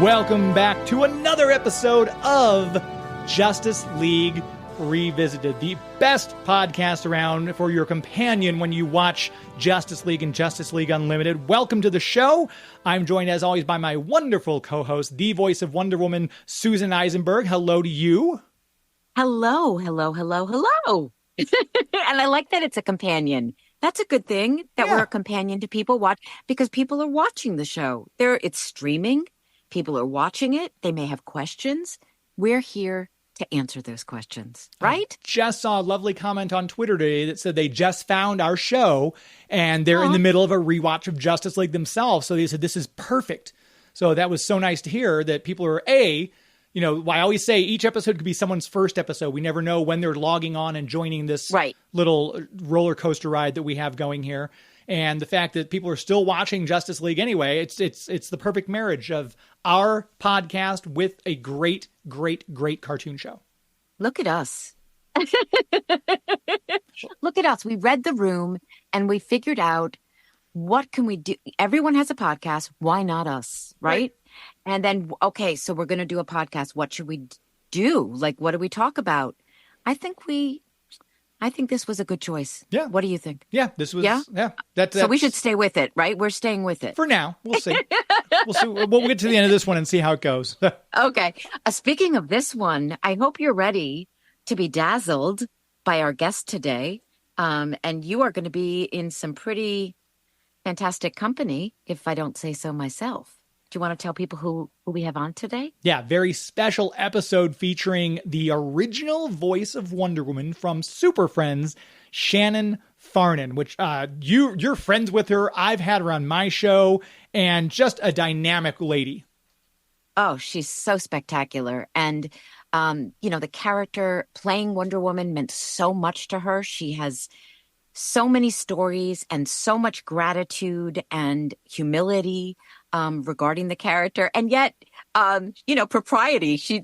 Welcome back to another episode of Justice League Revisited, the best podcast around for your companion when you watch Justice League and Justice League Unlimited. Welcome to the show. I'm joined, as always, by my wonderful co-host, the voice of Wonder Woman, Susan Eisenberg. Hello to you. Hello. And I like that it's a companion. That's a good thing that we're a companion to people because people are watching the show. It's streaming. People are watching it. They may have questions. We're here to answer those questions, right? I just saw a lovely comment on Twitter today that said they just found our show and they're in the middle of a rewatch of Justice League themselves. So they said, this is perfect. So that was so nice to hear that people are I always say each episode could be someone's first episode. We never know when they're logging on and joining this little roller coaster ride that we have going here. And the fact that people are still watching Justice League anyway, it's the perfect marriage of our podcast with a great, great, great cartoon show. Look at us. Look at us. We read the room and we figured out what can we do. Everyone has a podcast. Why not us? Right? And then, okay, so we're going to do a podcast. What should we do? Like, what do we talk about? I think this was a good choice. Yeah. What do you think? Yeah, this was. Yeah. So we should stay with it, right? We're staying with it for now. We'll see. We'll get to the end of this one and see how it goes. Okay. Speaking of this one, I hope you're ready to be dazzled by our guest today. And you are going to be in some pretty fantastic company, if I don't say so myself. Do you want to tell people who we have on today? Yeah, very special episode featuring the original voice of Wonder Woman from Super Friends, Shannon Farnon, which you're friends with her. I've had her on my show, and just a dynamic lady. Oh, she's so spectacular. And, the character playing Wonder Woman meant so much to her. She has so many stories and so much gratitude and humility regarding the character. And yet, propriety.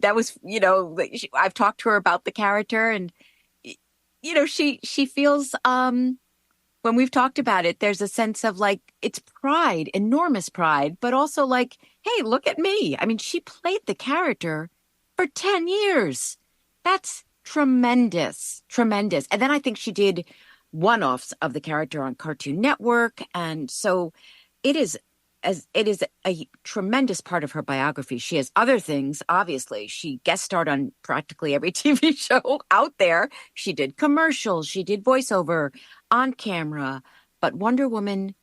I've talked to her about the character and, she feels, when we've talked about it, there's a sense of like, it's pride, enormous pride, but also like, hey, look at me. I mean, she played the character for 10 years. That's tremendous. And then I think she did one-offs of the character on Cartoon Network. And so it is a tremendous part of her biography. She has other things, obviously. She guest starred on practically every TV show out there. She did commercials. She did voiceover on camera. But Wonder Woman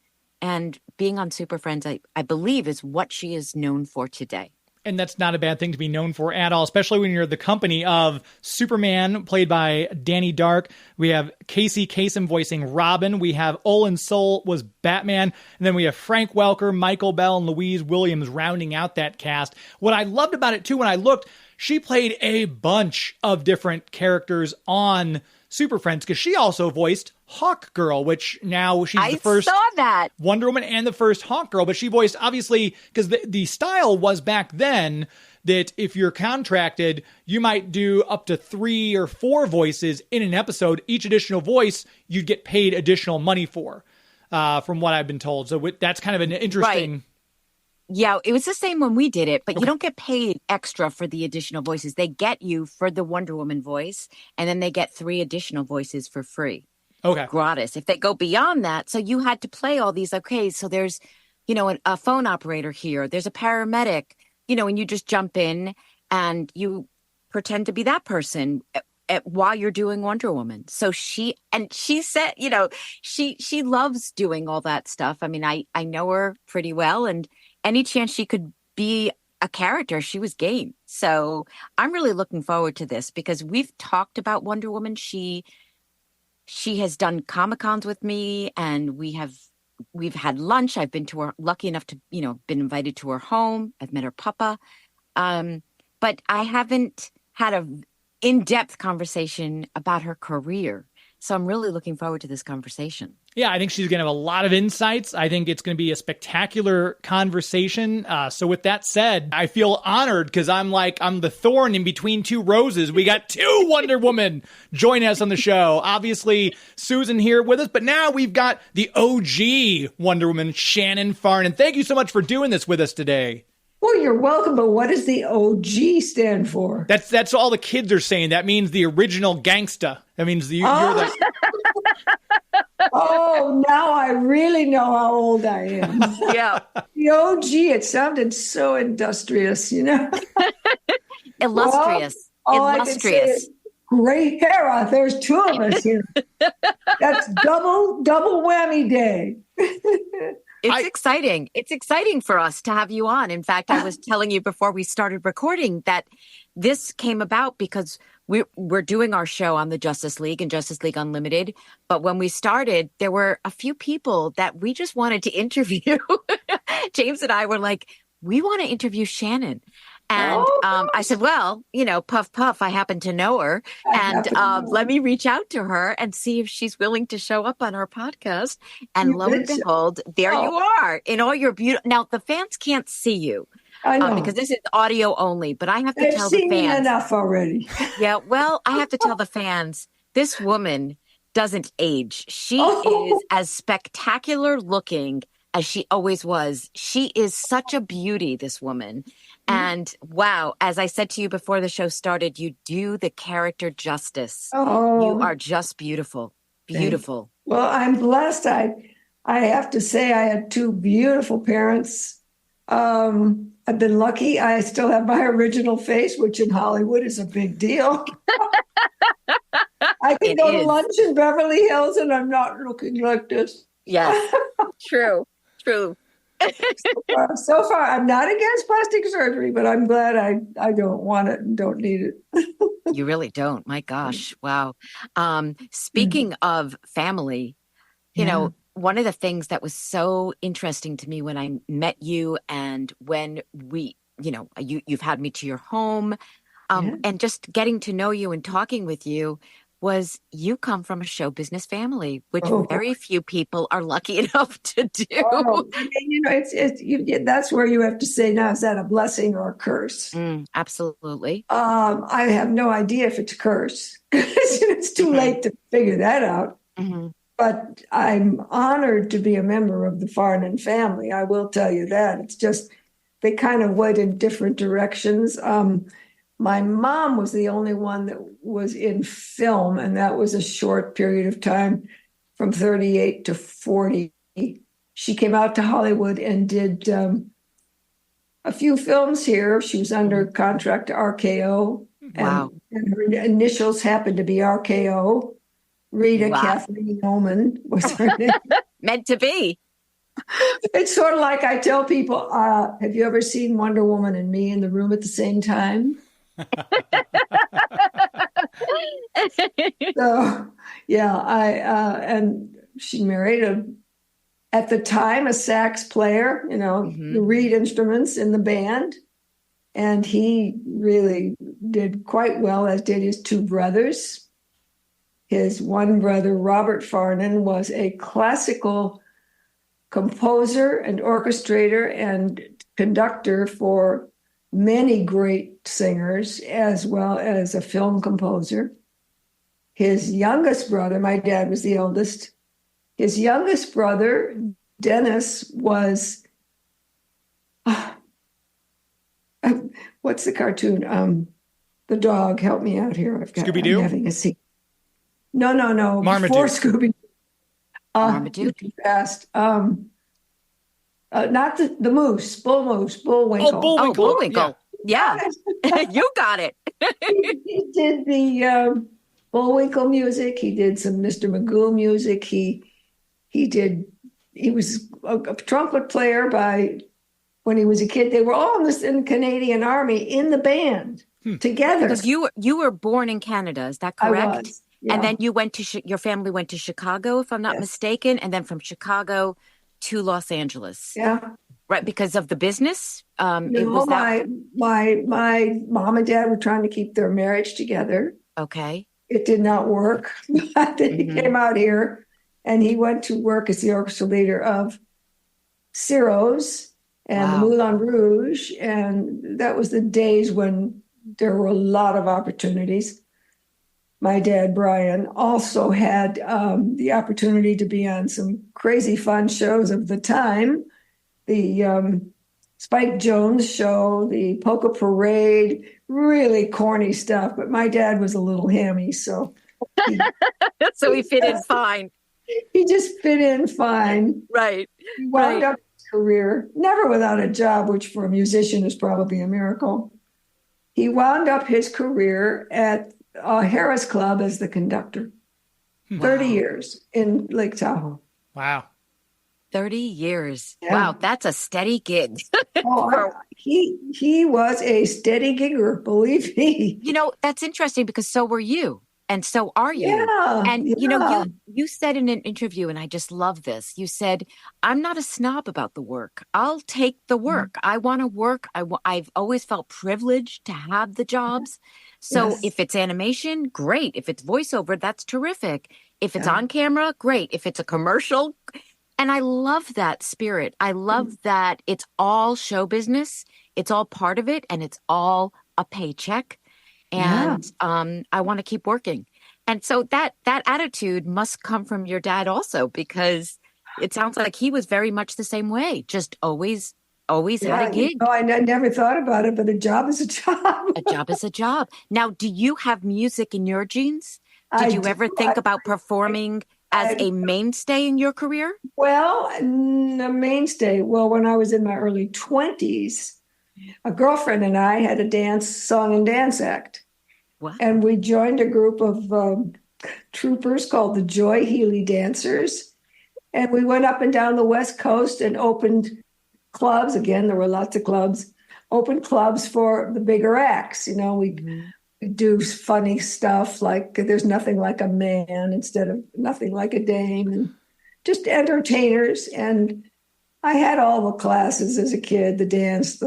and being on Super Friends, I believe, is what she is known for today. And that's not a bad thing to be known for at all, especially when you're the company of Superman, played by Danny Dark. We have Casey Kasem voicing Robin. We have Olin Soul was Batman. And then we have Frank Welker, Michael Bell, and Louise Williams rounding out that cast. What I loved about it, too, when I looked, she played a bunch of different characters on Super Friends, because she also voiced Hawk Girl, which now she's the first Wonder Woman and the first Hawk Girl. But she voiced, obviously, because the style was back then that if you're contracted, you might do up to 3 or 4 voices in an episode. Each additional voice you'd get paid additional money for, from what I've been told. So that's kind of an interesting... Right. Yeah, it was the same when we did it, but you don't get paid extra for the additional voices. They get you for the Wonder Woman voice, and then they get 3 additional voices for free. Okay. Gratis. If they go beyond that, so you had to play all these, okay, so there's, a phone operator here, there's a paramedic, and you just jump in and you pretend to be that person while you're doing Wonder Woman. So she said, she loves doing all that stuff. I mean, I know her pretty well, and any chance she could be a character, she was game. So I'm really looking forward to this because we've talked about Wonder Woman. She has done Comic-Cons with me, and we've had lunch. I've been to her, lucky enough to, been invited to her home. I've met her papa. But I haven't had a in-depth conversation about her career. So I'm really looking forward to this conversation. Yeah, I think she's going to have a lot of insights. I think it's going to be a spectacular conversation. So with that said, I feel honored because I'm the thorn in between 2 roses. We got 2 Wonder Woman joining us on the show. Obviously, Susan here with us, but now we've got the OG Wonder Woman, Shannon Farnon. Thank you so much for doing this with us today. Well, you're welcome, but what does the OG stand for? That's all the kids are saying. That means the original gangsta. That means you're the. Oh, now I really know how old I am. Yeah. The OG, it sounded so industrious, Illustrious. Well, all I can say is gray hair. There's two of us here. That's double whammy day. It's exciting. It's exciting for us to have you on. In fact, I was telling you before we started recording that this came about because we're doing our show on the Justice League and Justice League Unlimited. But when we started, there were a few people that we just wanted to interview. James and I were like, we want to interview Shannon. And I said, well, puff, puff, I happen to know her. And let me reach out to her and see if she's willing to show up on our podcast. And lo and behold, there you are in all your beauty. Now, the fans can't see you because this is audio only, but I have to tell the fans. They've seen enough already. Yeah, well, I have to tell the fans, this woman doesn't age. She is as spectacular looking as she always was. She is such a beauty, this woman. And wow, as I said to you before the show started, you do the character justice. You are just beautiful. Beautiful. Well, I'm blessed. I have to say I had two beautiful parents. I've been lucky. I still have my original face, which in Hollywood is a big deal. I can go to lunch in Beverly Hills and I'm not looking like this. Yes, true. So far, I'm not against plastic surgery, but I'm glad I don't want it and don't need it. You really don't. My gosh. Wow. Speaking of family, one of the things that was so interesting to me when I met you and when you've had me to your home and just getting to know you and talking with you was you come from a show business family, which very few people are lucky enough to do. That's where you have to say, now, is that a blessing or a curse? Absolutely. I have no idea if it's a curse because it's too late to figure that out. Mm-hmm. But I'm honored to be a member of the Farnon family. I will tell you that. It's just they kind of went in different directions. My mom was the only one that was in film, and that was a short period of time from 38 to 40. She came out to Hollywood and did a few films here. She was under contract to RKO. Wow. And her initials happened to be RKO. Rita Kathleen Oman was her name. Meant to be. It's sort of like I tell people, have you ever seen Wonder Woman and me in the room at the same time? So, and she married at the time, a sax player, the reed instruments in the band. And he really did quite well, as did his two brothers. His one brother, Robert Farnon, was a classical composer and orchestrator and conductor for many great singers, as well as a film composer. His youngest brother, my dad was the eldest, his youngest brother, Dennis, was, what's the cartoon? The dog, help me out here. Scooby-Doo? I'm having a seat. No. Marmaduke. Before Scooby-Doo. Marmaduke? Fast. Not the moose, Bullwinkle. Oh, Bullwinkle. Yeah. You got it. He did the Bullwinkle music. He did some Mr. Magoo music. He was a trumpet player when he was a kid. They were all in the Canadian Army in the band together. Because you were born in Canada, is that correct? I was. Yeah. And then you went to your family went to Chicago, if I'm not mistaken, and then from Chicago to Los Angeles. Yeah. Right, because of the business? My mom and dad were trying to keep their marriage together. Okay. It did not work. But he came out here and he went to work as the orchestra leader of Ciro's and the Moulin Rouge. And that was the days when there were a lot of opportunities. My dad, Brian, also had the opportunity to be on some crazy fun shows of the time. The Spike Jones show, the Polka Parade, really corny stuff. But my dad was a little hammy, so he, So he fit in fine. he just fit in fine. Right. He wound Right. up his career, never without a job, which for a musician is probably a miracle. He wound up his career at Harris Club as the conductor. 30 years in Lake Tahoe. Wow. 30 years. Yeah. Wow, that's a steady gig. He was a steady gigger, believe me. You know, that's interesting because so were you, and so are you. Yeah, And yeah. you said in an interview, and I just love this. You said, "I'm not a snob about the work. I'll take the work. I want to work. I've always felt privileged to have the jobs. So Yes. if it's animation, great. If it's voiceover, that's terrific. If it's Yeah. on camera, great. If it's a commercial." And I love that spirit. I love that it's all show business. It's all part of it, and it's all a paycheck. And I want to keep working. And so that attitude must come from your dad also, because it sounds like he was very much the same way. Just always had a gig. I never thought about it, but a job is a job. A job is a job. Now, do you have music in your genes? Did I you do. ever think about performing as a mainstay in your career? Well, a mainstay. Well, when I was in my early 20s, a girlfriend and I had a song and dance act. Wow. And we joined a group of troopers called the Joy Healy Dancers. And we went up and down the West Coast and opened clubs. Again, there were lots of clubs, opened clubs for the bigger acts. We do funny stuff like There's Nothing Like a Man instead of Nothing Like a Dame, and just entertainers. And I had all the classes as a kid, the dance,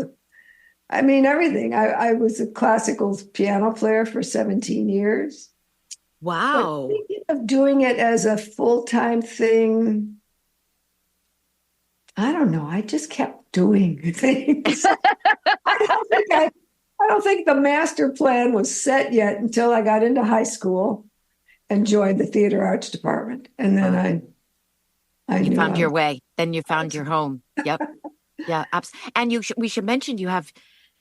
everything. I was a classical piano player for 17 years. Wow. But thinking of doing it as a full-time thing, I don't know. I just kept doing things. I don't think the master plan was set yet until I got into high school and joined the theater arts department. And then you found your way. Then you found your home. Yep. Yeah. And we should mention you have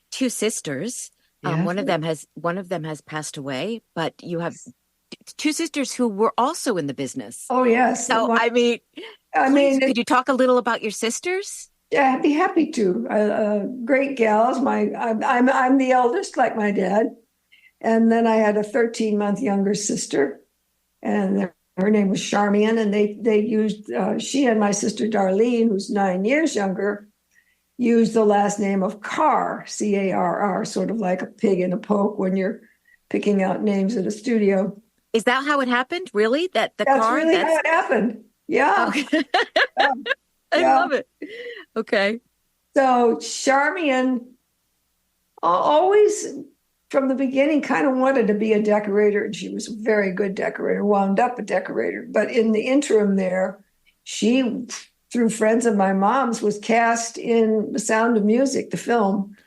two sisters. Yes. One of them has passed away, but you have two sisters who were also in the business. Oh, yes. So, could you talk a little about your sisters? Yeah, I'd be happy to. Great gals. I'm the eldest, like my dad, and then I had a 13-month younger sister, and her name was Charmian. And they used she and my sister Darlene, who's 9 years younger, used the last name of Carr, Carr, sort of like a pig in a poke when you're picking out names at a studio. Is that how it happened? Really? That's how it happened. Yeah. Okay. I love it. Okay. So Charmian always, from the beginning, kind of wanted to be a decorator, and she was a very good decorator, wound up a decorator. But in the interim there, she, through friends of my mom's, was cast in The Sound of Music, the film,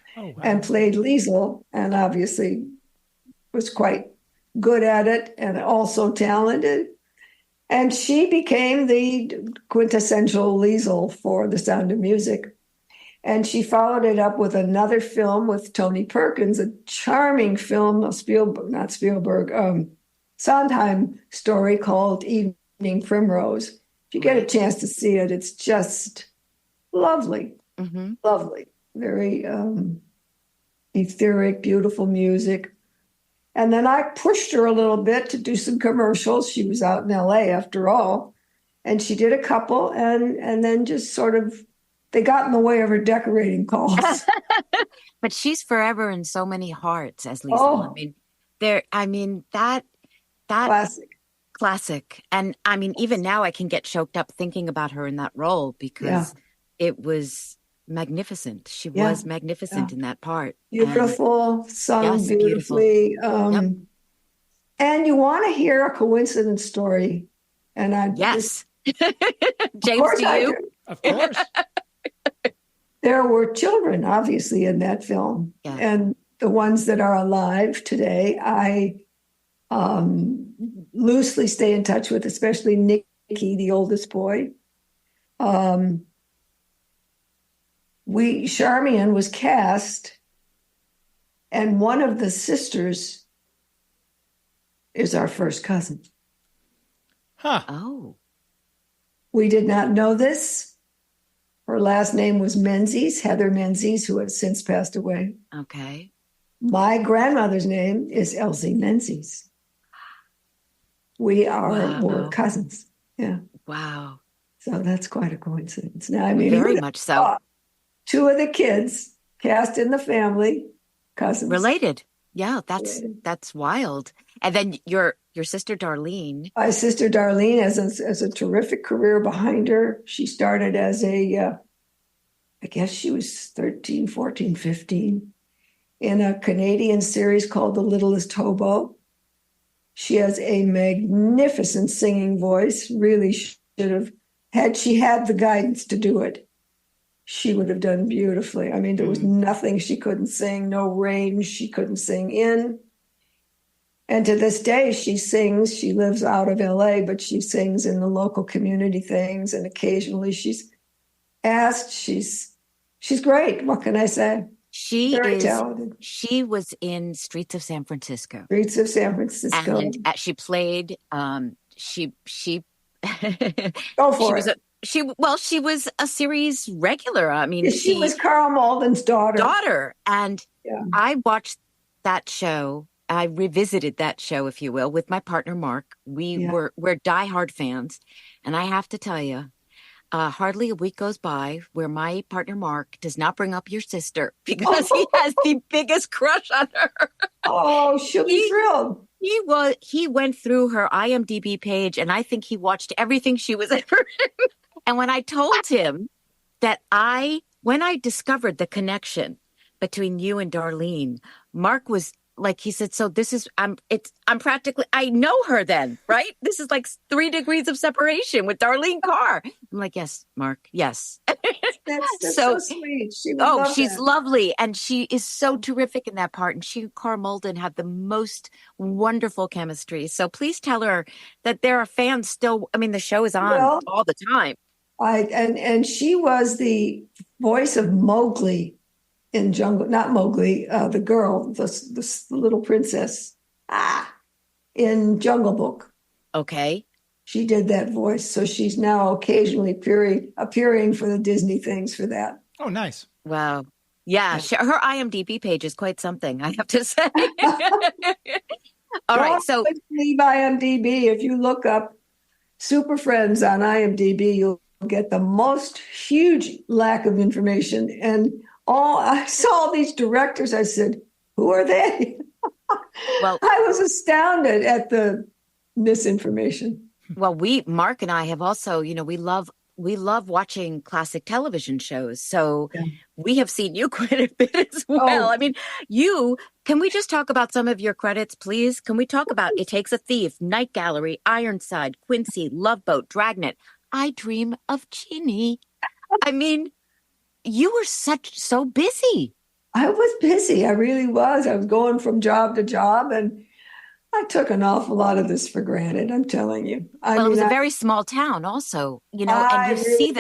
and played Liesl, and obviously was quite good at it and also talented. And she became the quintessential Liesl for The Sound of Music. And she followed it up with another film with Tony Perkins, a charming film, Sondheim story called Evening Primrose. If you get a chance to see it, it's just lovely, lovely, very etheric, beautiful music. And then I pushed her a little bit to do some commercials. She was out in LA after all. And she did a couple, and then just sort of, they got in the way of her decorating calls. But she's forever in so many hearts as Lisa. Oh. That classic. And even now I can get choked up thinking about her in that role because it was magnificent. She was magnificent in that part. Beautiful, sung beautifully. And you want to hear a coincidence story. And James, do you? Of course. There were children, obviously, in that film. Yeah. And the ones that are alive today, I loosely stay in touch with, especially Nicky, the oldest boy. Charmian was cast, and one of the sisters is our first cousin. Huh. Oh. We did not know this. Her last name was Menzies, Heather Menzies, who has since passed away. Okay. My grandmother's name is Elsie Menzies. We're cousins. Yeah. Wow. So that's quite a coincidence. Now, I mean, Very much so. Two of the kids cast in the family, cousins. Related. Yeah, that's wild. And then your sister Darlene. My sister Darlene has a terrific career behind her. She started as I guess she was 13, 14, 15, in a Canadian series called The Littlest Hobo. She has a magnificent singing voice, really should have, had she had the guidance to do it, she would have done beautifully. I mean, there was nothing she couldn't sing, no range she couldn't sing in. And to this day, she sings. She lives out of LA, but she sings in the local community things. And occasionally she's asked. She's great. What can I say? Very talented. She was in Streets of San Francisco. Streets of San Francisco. And she played, she Go for it. She was a series regular. I mean, she was Carl Malden's daughter. And I watched that show. I revisited that show, if you will, with my partner, Mark. We're diehard fans. And I have to tell you, hardly a week goes by where my partner, Mark, does not bring up your sister because he has the biggest crush on her. Oh, she'll be thrilled. He went through her IMDb page, and I think he watched everything she was ever in. And when I told him that when I discovered the connection between you and Darlene, Mark was like, he said, so this is, I'm practically, I know her then, right? This is like 3 degrees of separation with Darlene Carr. I'm like, yes, Mark, yes. That's so sweet. She's lovely. And she is so terrific in that part. And she and Carl Malden have the most wonderful chemistry. So please tell her that there are fans still, I mean, the show is on all the time. And she was the voice of Mowgli in Jungle, not Mowgli, the girl, the little princess, in Jungle Book. Okay. She did that voice. So she's now occasionally appearing for the Disney things for that. Oh, nice. Wow. Yeah. Her IMDb page is quite something, I have to say. All right. So leave IMDb. If you look up Super Friends on IMDb, you'll get the most huge lack of information. And I saw these directors. I said, who are they? Well, I was astounded at the misinformation. Well, Mark and I have also, we love watching classic television shows. So we have seen you quite a bit as well. I mean, can we just talk about some of your credits, please? Can we talk about It Takes a Thief, Night Gallery, Ironside, Quincy, Love Boat, Dragnet, I Dream of Jeannie? I mean, you were so busy. I was busy. I really was. I was going from job to job, and I took an awful lot of this for granted. I'm telling you. It was a very small town, also. And you see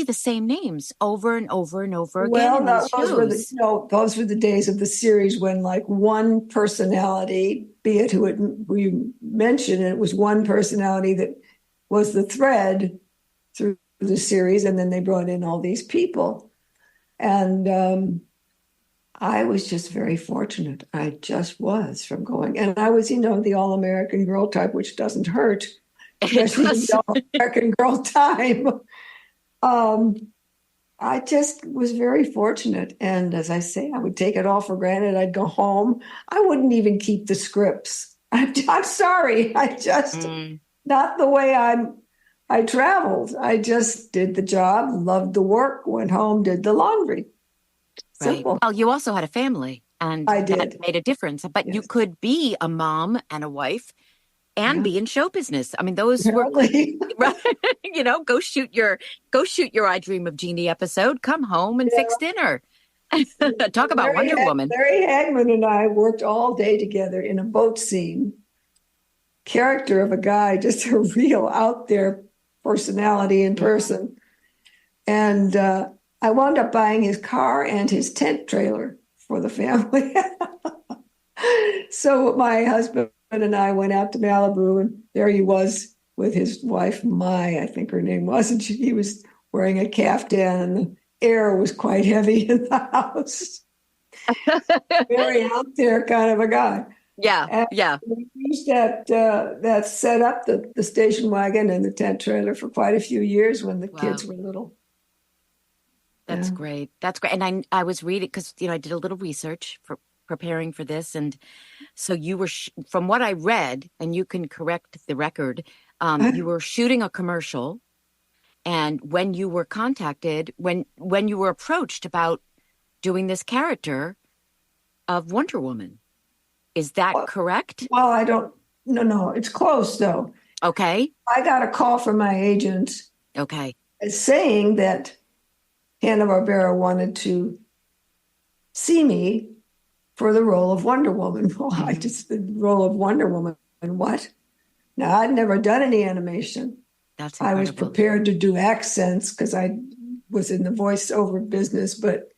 the same names over and over and over again. Well, those were the days of the series when, like, one personality, be it who you mentioned, it was one personality that was the thread through the series, and then they brought in all these people. And I was just very fortunate. I just was from going. And I was, the all-American girl type, which doesn't hurt, especially the all-American girl time. I just was very fortunate. And as I say, I would take it all for granted. I'd go home. I wouldn't even keep the scripts. I'm sorry. I just, not the way I traveled. I just did the job, loved the work, went home, did the laundry. Simple. Right. Well, you also had a family, and that made a difference. But you could be a mom and a wife and be in show business. I mean, those were right. Go shoot your I Dream of Jeannie episode, come home and fix dinner. Talk about Wonder Woman. Larry Hagman and I worked all day together in a boat scene. Character of a guy, just a real out there personality in person. And I wound up buying his car and his tent trailer for the family. So my husband and I went out to Malibu, and there he was with his wife, Mai, I think her name was, and he was wearing a caftan, and the air was quite heavy in the house. Very out there kind of a guy. Yeah, And yeah. we used that set up the station wagon and the tent trailer for quite a few years when the kids were little. That's great. That's great. And I was reading because, I did a little research for preparing for this. And so you were, from what I read, and you can correct the record, you were shooting a commercial. And when you were contacted, when you were approached about doing this character of Wonder Woman, is that correct? Well, I don't, no, it's close though. Okay. I got a call from my agent. Okay. Saying that Hanna-Barbera wanted to see me for the role of Wonder Woman. Well, the role of Wonder Woman. And what? Now, I'd never done any animation. That's incredible. I was prepared to do accents because I was in the voiceover business, but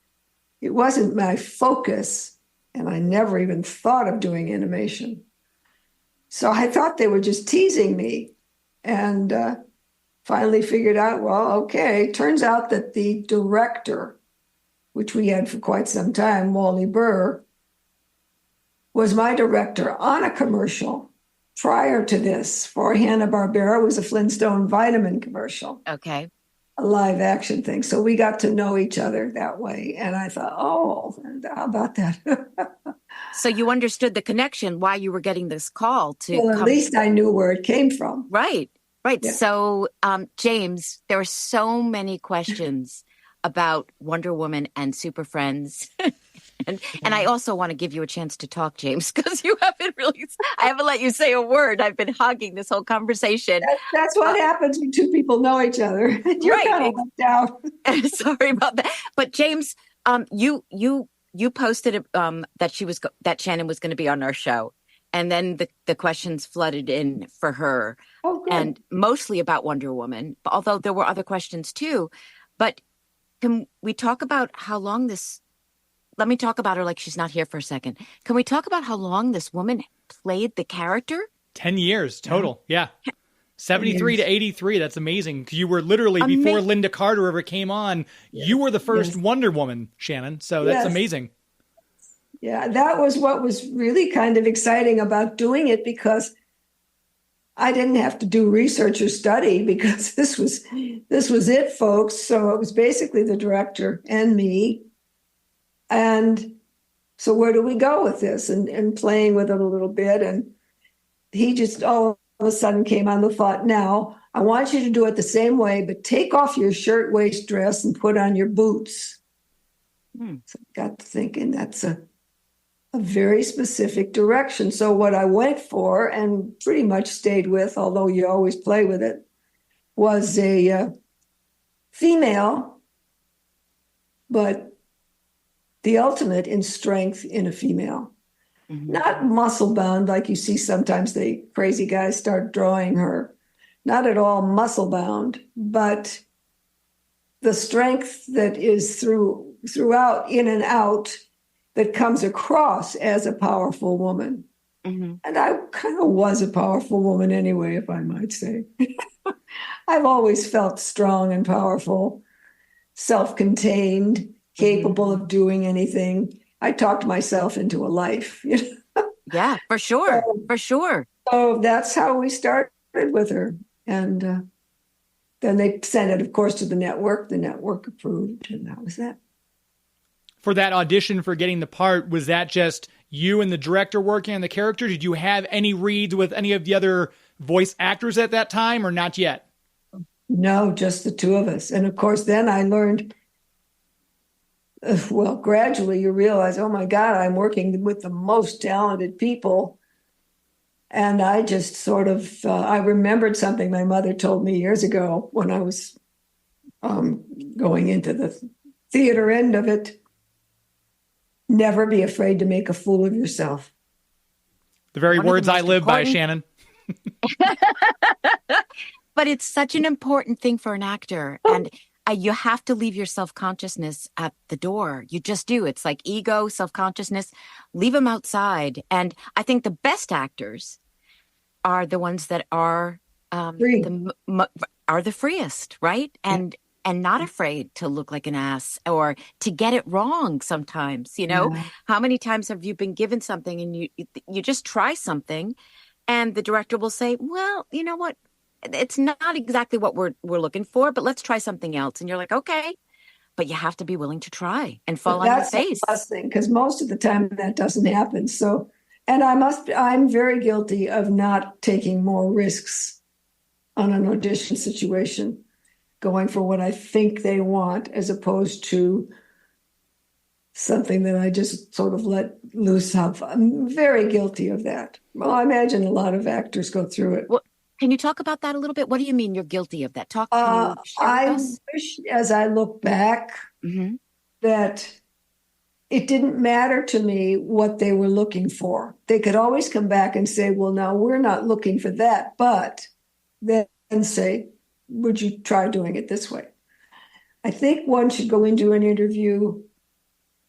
it wasn't my focus, and I never even thought of doing animation. So I thought they were just teasing me, and finally figured out, well, okay, turns out that the director, which we had for quite some time, Wally Burr, was my director on a commercial prior to this for Hanna-Barbera. It was a Flintstone vitamin commercial. Okay. A live action thing. So we got to know each other that way. And I thought, oh, how about that? So you understood the connection, why you were getting this call to Well, at least I knew where it came from. Right. Yeah. So, James, there are so many questions about Wonder Woman and Super Friends. And I also want to give you a chance to talk, James, because I haven't let you say a word. I've been hogging this whole conversation. That's what happens when two people know each other. You're kind of left out. Sorry about that. But James, you posted that Shannon was going to be on our show. And then the questions flooded in for her, and mostly about Wonder Woman, although there were other questions too. But can we talk about how long this, let me talk about her like she's not here for a second. Can we talk about how long this woman played the character? 10 years total. Yeah. 73 to 83. That's amazing. You were literally, before Linda Carter ever came on, you were the first Wonder Woman, Shannon. So that's amazing. Yeah, that was what was really kind of exciting about doing it, because I didn't have to do research or study, because this was it, folks. So it was basically the director and me. And so where do we go with this? And playing with it a little bit. And he just all of a sudden came on the thought, now I want you to do it the same way, but take off your shirtwaist dress and put on your boots. So I got to thinking that's a very specific direction. So what I went for, and pretty much stayed with, although you always play with it, was a female, but the ultimate in strength in a female. Not muscle bound like you see sometimes the crazy guys start drawing her. Not at all muscle bound, but the strength that is throughout, in and out, that comes across as a powerful woman. And I kind of was a powerful woman anyway, if I might say. I've always felt strong and powerful, self-contained, capable of doing anything. I talked myself into a life. Yeah, for sure. For sure. So that's how we started with her. And then they sent it, of course, to the network. The network approved, and that was that. For that audition for getting the part, was that just you and the director working on the character? Did you have any reads with any of the other voice actors at that time, or not yet? No, just the two of us. And of course, then I learned, gradually you realize, oh my God, I'm working with the most talented people. And I just sort of, I remembered something my mother told me years ago when I was going into the theater end of it. Never be afraid to make a fool of yourself. The very words I live by, Shannon. But it's such an important thing for an actor. And you have to leave your self-consciousness at the door. You just do. It's like ego, self-consciousness, leave them outside. And I think the best actors are the ones that are Free. are the freest, right? And not afraid to look like an ass or to get it wrong sometimes, you know? Yeah. How many times have you been given something and you just try something and the director will say, well, you know what? It's not exactly what we're looking for, but let's try something else. And you're like, okay, but you have to be willing to try and fall But on your that's the face. last thing, because most of the time that doesn't happen. So, and I'm very guilty of not taking more risks on an audition situation, going for what I think they want as opposed to something that I just sort of let loose of. I'm very guilty of that. Well, I imagine a lot of actors go through it. Well, can you talk about that a little bit? What do you mean you're guilty of that? Can you share with I us? wish, as I look back, Mm-hmm. that it didn't matter to me what they were looking for. They could always come back and say, well, now we're not looking for that, but then say, would you try doing it this way? I think one should go into an interview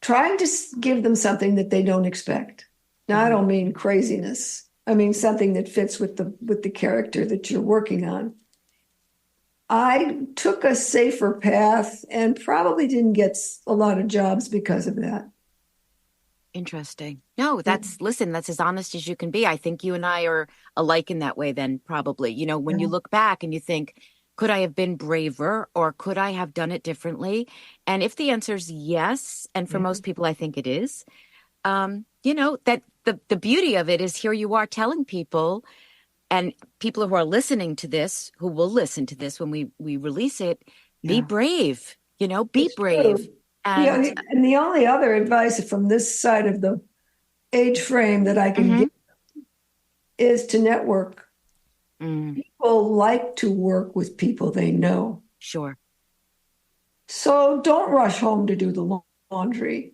trying to give them something that they don't expect. Now, I don't mean craziness. I mean something that fits with the character that you're working on. I took a safer path and probably didn't get a lot of jobs because of that. Interesting. No, that's as honest as you can be. I think you and I are alike in that way then, probably. You know, when you look back and you think, could I have been braver or could I have done it differently? And if the answer is yes, and for most people, I think it is, you know, that the beauty of it is here you are telling people and people who are listening to this, who will listen to this when we release it, be brave, you know, be brave. True. And And the only other advice from this side of the age frame that I can give is to network. People like to work with people they know. sure. So don't rush home to do the laundry.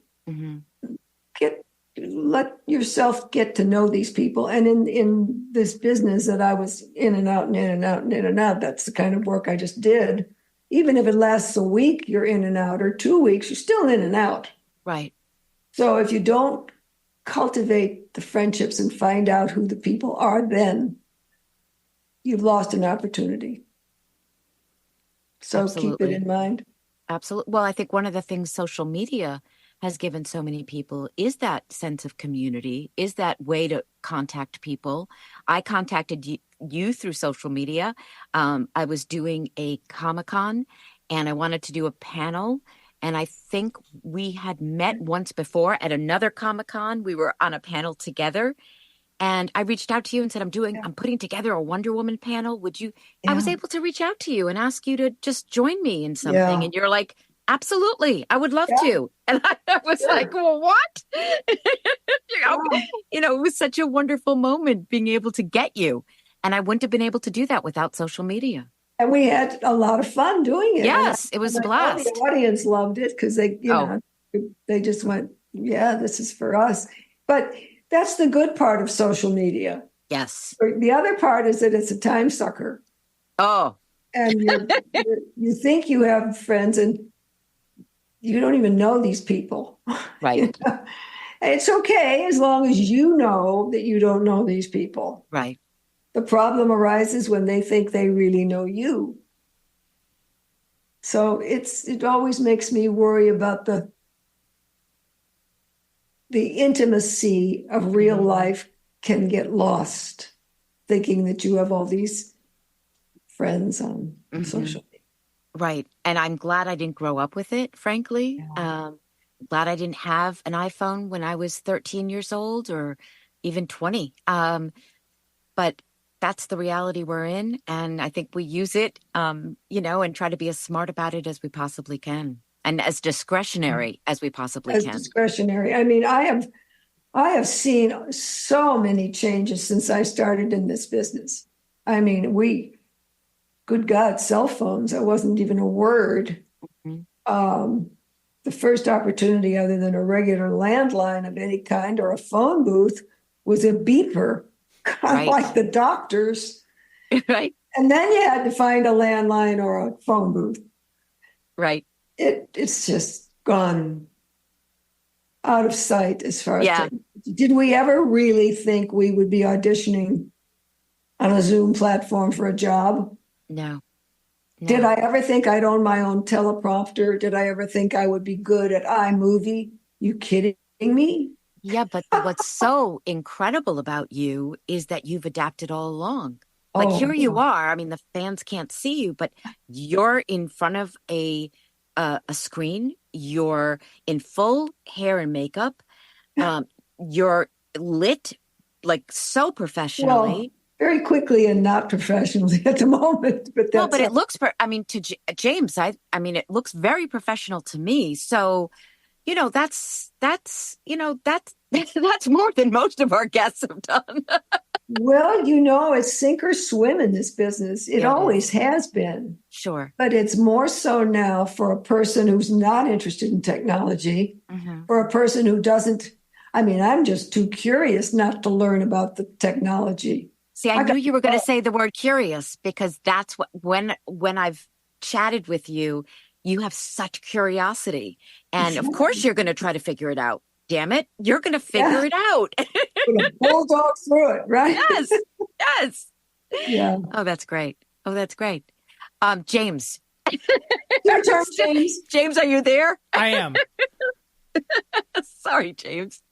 Let yourself get to know these people. And in this business that I was in and out and in and out and in and out, that's the kind of work I just did. Even if it lasts a week, you're in and out, or 2 weeks, you're still in and out. Right. So if you don't cultivate the friendships and find out who the people are, then you've lost an opportunity. So keep it in mind. Absolutely. Well, I think one of the things social media has given so many people is that sense of community, is that way to contact people. I contacted you through social media. I was doing a Comic-Con and I wanted to do a panel. And I think we had met once before at another Comic-Con. We were on a panel together. And I reached out to you and said, I'm putting together a Wonder Woman panel. Would you, I was able to reach out to you and ask you to just join me in something. Yeah. And you're like, absolutely, I would love to. And I was like, well, what? You know, it was such a wonderful moment being able to get you. And I wouldn't have been able to do that without social media. And we had a lot of fun doing it. Yes, it was a blast. The audience loved it because they, know, they just went, yeah, this is for us. But that's the good part of social media. Yes. The other part is that it's a time sucker. Oh. And you think you have friends and you don't even know these people. Right. You know? It's okay as long as you know that you don't know these people. Right. The problem arises when they think they really know you. So it always makes me worry about the intimacy of real life can get lost, thinking that you have all these friends on social media. Right. And I'm glad I didn't grow up with it, frankly. Glad I didn't have an iPhone when I was 13 years old or even 20. But that's the reality we're in. And I think we use it, you know, and try to be as smart about it as we possibly can. And as discretionary as we possibly can. Discretionary. I mean, I have seen so many changes since I started in this business. I mean, good God, cell phones, that wasn't even a word. The first opportunity other than a regular landline of any kind or a phone booth was a beeper, kind of like the doctors. Right. And then you had to find a landline or a phone booth. Right. It's just gone out of sight as far as Yeah. technology. Did we ever really think we would be auditioning on a Zoom platform for a job? No. Did No. I ever think I'd own my own teleprompter? Did I ever think I would be good at iMovie? You kidding me? Yeah, but what's so incredible about you is that you've adapted all along. Like Oh, here you are. I mean, the fans can't see you, but you're in front of a screen. You're in full hair and makeup. Um, you're lit like so well, professionally. very quickly and not professionally at the moment, but Well, that's but it looks I mean, to James, I mean, it looks very professional to me. So, that's that's more than most of our guests have done. well, it's sink or swim in this business. It Yeah, it always is. has been, Sure. but it's more so now for a person who's not interested in technology, Hmm. for a person who doesn't. I mean, I'm just too curious not to learn about the technology. See, I I knew got you were going to say the word curious because that's what when I've chatted with you, you have such curiosity. And of course you're going to try to figure it out. Damn it. You're going to figure yeah, it out. with a bulldog through it, right? Yes. Yes. Yeah. Oh, that's great. Oh, that's great. James. Your turn, James. James, are you there? I am. Sorry, James.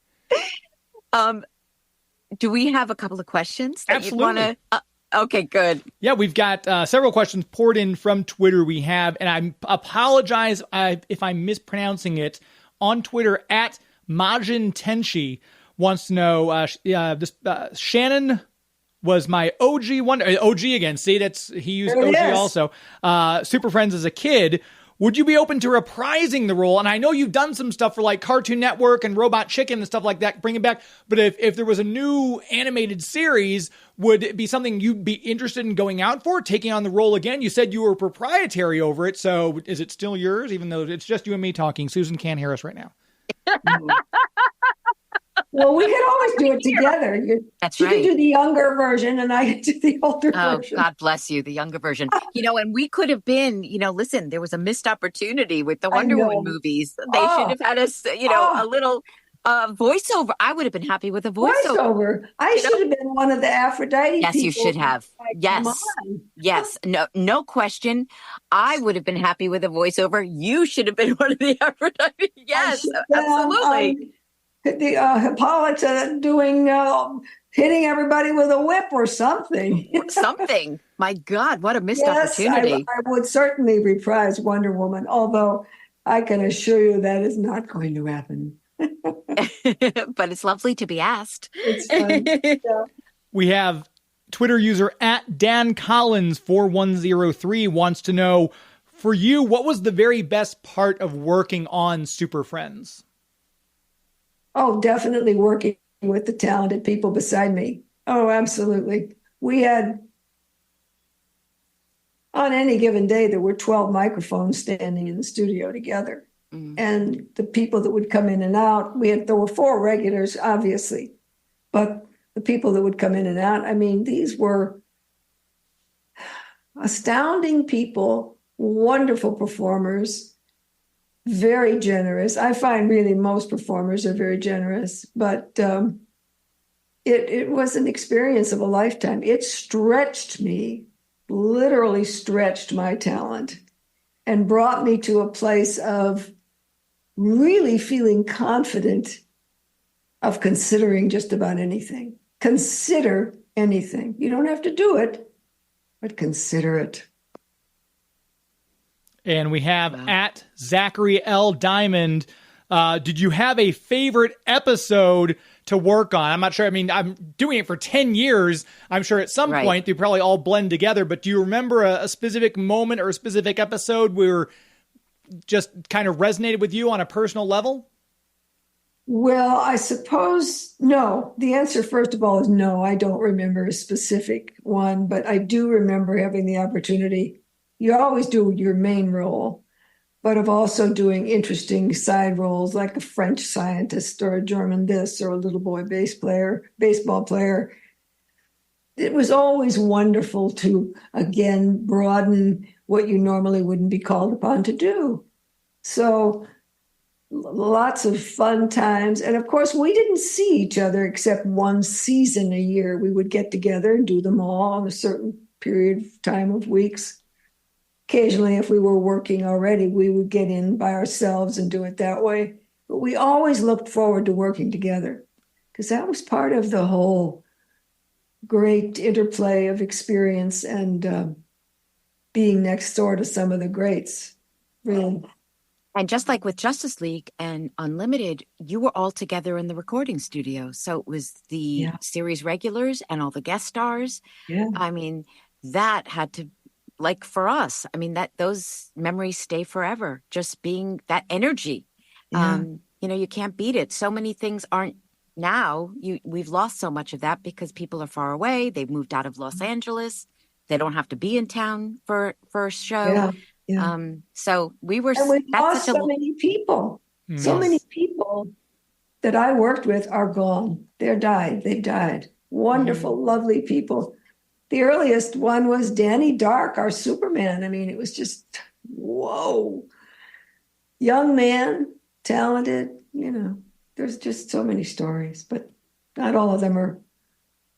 Um, do we have a couple of questions that you'd want Absolutely. to? Okay, good. Yeah, we've got several questions poured in from Twitter. We have, and I apologize if I'm mispronouncing it, on Twitter at Majin Tenshi wants to know, Shannon was my OG one. OG again. See, he used There it OG is. also. Super Friends as a kid. Would you be open to reprising the role? And I know you've done some stuff for like Cartoon Network and Robot Chicken and stuff like that, bring it back. But if there was a new animated series, would it be something you'd be interested in going out for, taking on the role again? You said you were proprietary over it. So is it still yours, even though it's just you and me talking? Susan can't hear us right now. Well, we could always do it together. That's She right. could do the younger version, and I could do the older Oh, version. God bless you, the younger version. And we could have been, listen, there was a missed opportunity with the I Wonder Woman know. movies. They should have had us, a little voiceover. I would have been happy with a voiceover. Voiceover. I should have been one of the Aphrodite Yes, people. you should have. Like, Yes. come on. Yes. No question. I would have been happy with a voiceover. You should have been one of the Aphrodite. Yes, absolutely. The Hippolyta doing hitting everybody with a whip or something. Something. My God, what a missed Yes, opportunity. I would certainly reprise Wonder Woman, although I can assure you that is not going to happen. But it's lovely to be asked. It's fun. Yeah. We have Twitter user at Dan Collins 4103 wants to know, for you, what was the very best part of working on Super Friends? Oh, definitely working with the talented people beside me. Oh, absolutely. We had, on any given day, there were 12 microphones standing in the studio together. Mm. And the people that would come in and out, there were 4 regulars, obviously, but the people that would come in and out, I mean, these were astounding people, wonderful performers, very generous. I find really most performers are very generous, but it was an experience of a lifetime. It stretched me, literally stretched my talent, and brought me to a place of really feeling confident of considering just about anything. Consider anything. You don't have to do it, but consider it. And we have at Zachary L. Diamond, did you have a favorite episode to work on? I'm not sure. I mean, I'm doing it for 10 years. I'm sure at some point they probably all blend together, but do you remember a specific moment or a specific episode where just kind of resonated with you on a personal level? Well, I suppose no. The answer, first of all, is no. I don't remember a specific one, but I do remember having the opportunity. You always do your main role, but of also doing interesting side roles like a French scientist or a German this or a little boy baseball player. It was always wonderful to, again, broaden what you normally wouldn't be called upon to do. So lots of fun times. And of course, we didn't see each other except one season a year. We would get together and do them all on a certain period of time of weeks. Occasionally, if we were working already, we would get in by ourselves and do it that way. But we always looked forward to working together because that was part of the whole great interplay of experience and being next door to some of the greats, really. And just like with Justice League and Unlimited, you were all together in the recording studio. So it was the series regulars and all the guest stars. Yeah. I mean, that had to, like for us, I mean, that those memories stay forever. Just being that energy. Yeah. You can't beat it. So many things aren't now. We've lost so much of that because people are far away. They've moved out of Los Angeles. They don't have to be in town for a show. Yeah. Yeah. So we were, and we that's lost such a, so many people. So many people that I worked with are gone. They've died. Wonderful, lovely people. The earliest one was Danny Dark, our Superman. I mean, it was just, whoa. Young man, talented, there's just so many stories, but not all of them are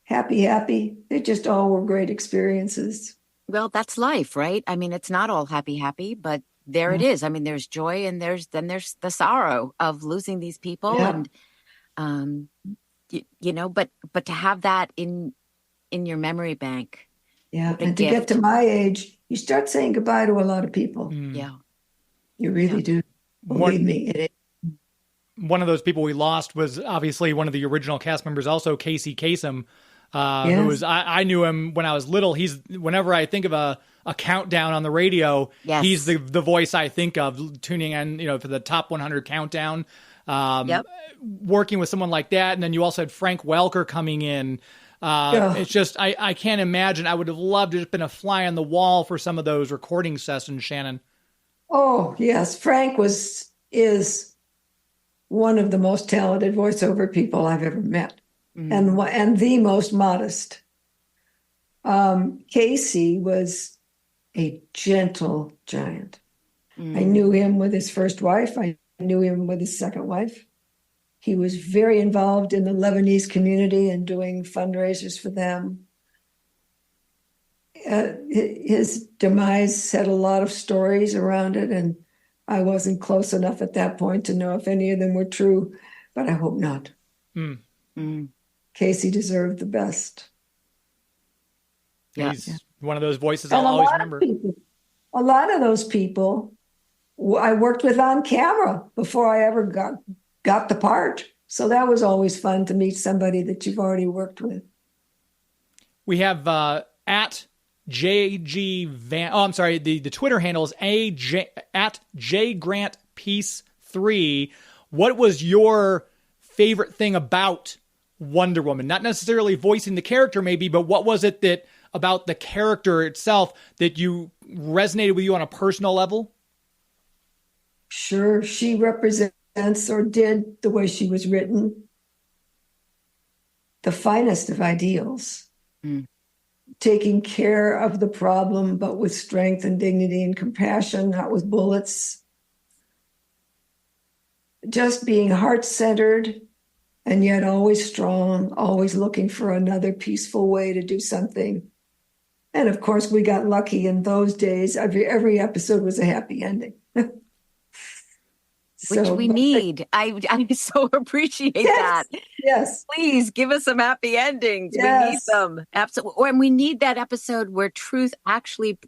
happy. They just all were great experiences. Well, that's life, right? I mean, it's not all happy, but there it is. I mean, there's joy and there's the sorrow of losing these people. Yeah. And, but to have that in your memory bank. Yeah. And to get to my age, you start saying goodbye to a lot of people. Yeah. You really do. Believe me, it is. One of those people we lost was obviously one of the original cast members, also Casey Kasem. Who was I knew him when I was little. He's whenever I think of a countdown on the radio, he's the voice I think of tuning in, for the top 100 countdown. Working with someone like that, and then you also had Frank Welker coming in. It's just I can't imagine. I would have loved to have been a fly on the wall for some of those recording sessions, Shannon. Oh yes, Frank is one of the most talented voiceover people I've ever met. And the most modest. Casey was a gentle giant. I knew him with his first wife. I knew him with his second wife. He was very involved in the Lebanese community and doing fundraisers for them. His demise had a lot of stories around it, and I wasn't close enough at that point to know if any of them were true, but I hope not. Casey deserved the best. He's one of those voices I'll always remember. A lot of those people I worked with on camera before I ever got the part. So that was always fun to meet somebody that you've already worked with. We have at JG Van. Oh, I'm sorry. The Twitter handle is at JGrantPeace3. What was your favorite thing about Wonder Woman? Not necessarily voicing the character maybe, but what was it that about the character itself that you resonated with you on a personal level? Sure. She represents, or did, the way she was written, the finest of ideals. Taking care of the problem, but with strength and dignity and compassion, not with bullets. Just being heart-centered and yet always strong, always looking for another peaceful way to do something. And of course, we got lucky in those days. Every episode was a happy ending. Which we need. I so appreciate that. Yes. Please give us some happy endings. Yes. We need them. Absolutely. And we need that episode where truth actually,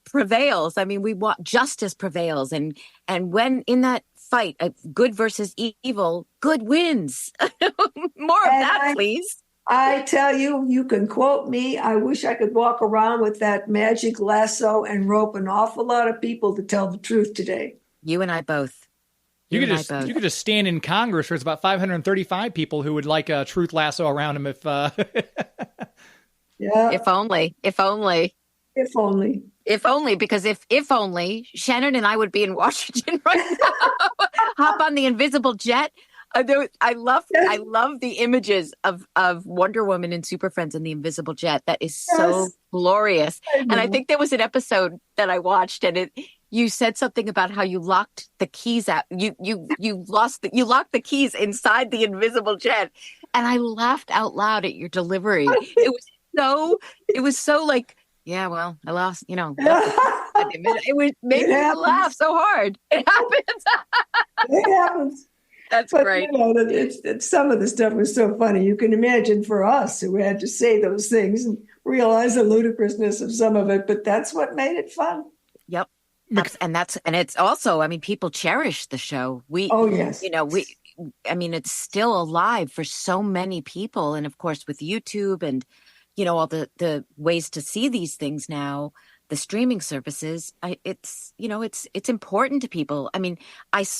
prevails. I mean, we want justice prevails. And when in that fight, good versus evil, good wins. More of that, please. I tell you, you can quote me. I wish I could walk around with that magic lasso and rope an awful lot of people to tell the truth today. You and I both. You could just stand in Congress. There's about 535 people who would like a truth lasso around them. If if only. Because if only Shannon and I would be in Washington right now. Hop on the invisible jet. I love the images of Wonder Woman and Super Friends and the Invisible Jet. That is so Yes, glorious. I And I know. think there was an episode that I watched, and you said something about how you locked the keys out. You locked the keys inside the Invisible Jet, and I laughed out loud at your delivery. So it was so like, yeah, well, I lost, left the keys. It made It me laugh happens. so hard. It happens. It happens. That's But great. it's some of the stuff was so funny. You can imagine for us who had to say those things and realize the ludicrousness of some of it, but that's what made it fun. Yep. And it's also, I mean, people cherish the show. Oh, yes. I mean, it's still alive for so many people. And of course, with YouTube and, all the ways to see these things now, the streaming services, it's important to people. I mean,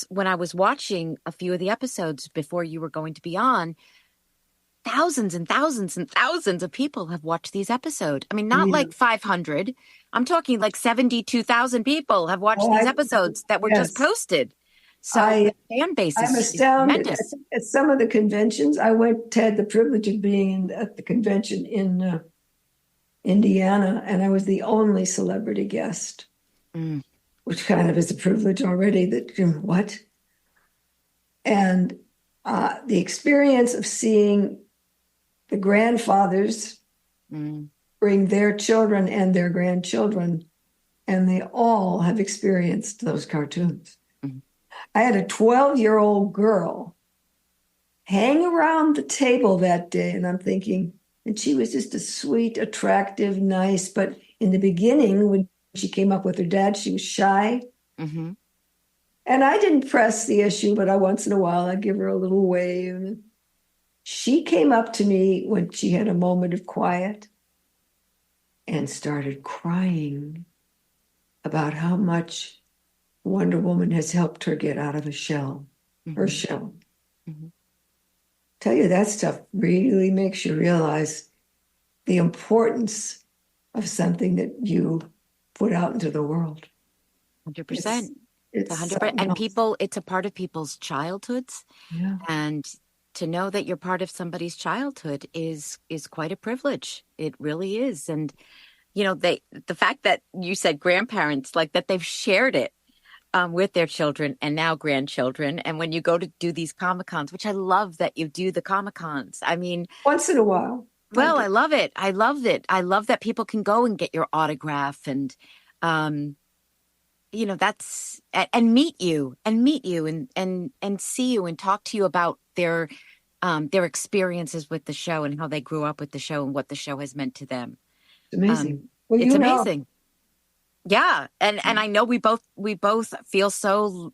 when I was watching a few of the episodes before you were going to be on, thousands and thousands and thousands of people have watched these episodes. I mean, not Yeah. like 500. I'm talking like 72,000 people have watched Oh, these episodes that were just yes. posted. So I, the fan base I'm is astounded. tremendous. At some of the conventions, I had the privilege of being at the convention in Indiana, and I was the only celebrity guest, which kind of is a privilege already. What? And the experience of seeing the grandfathers bring their children and their grandchildren, and they all have experienced those cartoons. I had a 12-year-old girl hang around the table that day, and I'm thinking, and she was just a sweet, attractive, nice, but in the beginning, when she came up with her dad, she was shy. Mm-hmm. And I didn't press the issue, but once in a while, I'd give her a little wave. She came up to me when she had a moment of quiet and started crying about how much Wonder Woman has helped her get out of a shell, her shell. Mm-hmm. Tell you, that stuff really makes you realize the importance of something that you put out into the world. 100%. It's 100%. And people, it's a part of people's childhoods. Yeah. And to know that you're part of somebody's childhood is quite a privilege. It really is. And, the fact that you said grandparents, like that they've shared it with their children and now grandchildren. And when you go to do these Comic-Cons, which I love that you do the Comic-Cons. I mean, once in a while. Well, I love it. I loved it. I love that people can go and get your autograph and, that's and meet you and see you and talk to you about their experiences with the show and how they grew up with the show and what the show has meant to them. It's amazing. Well, it's amazing. Yeah. And I know we both feel so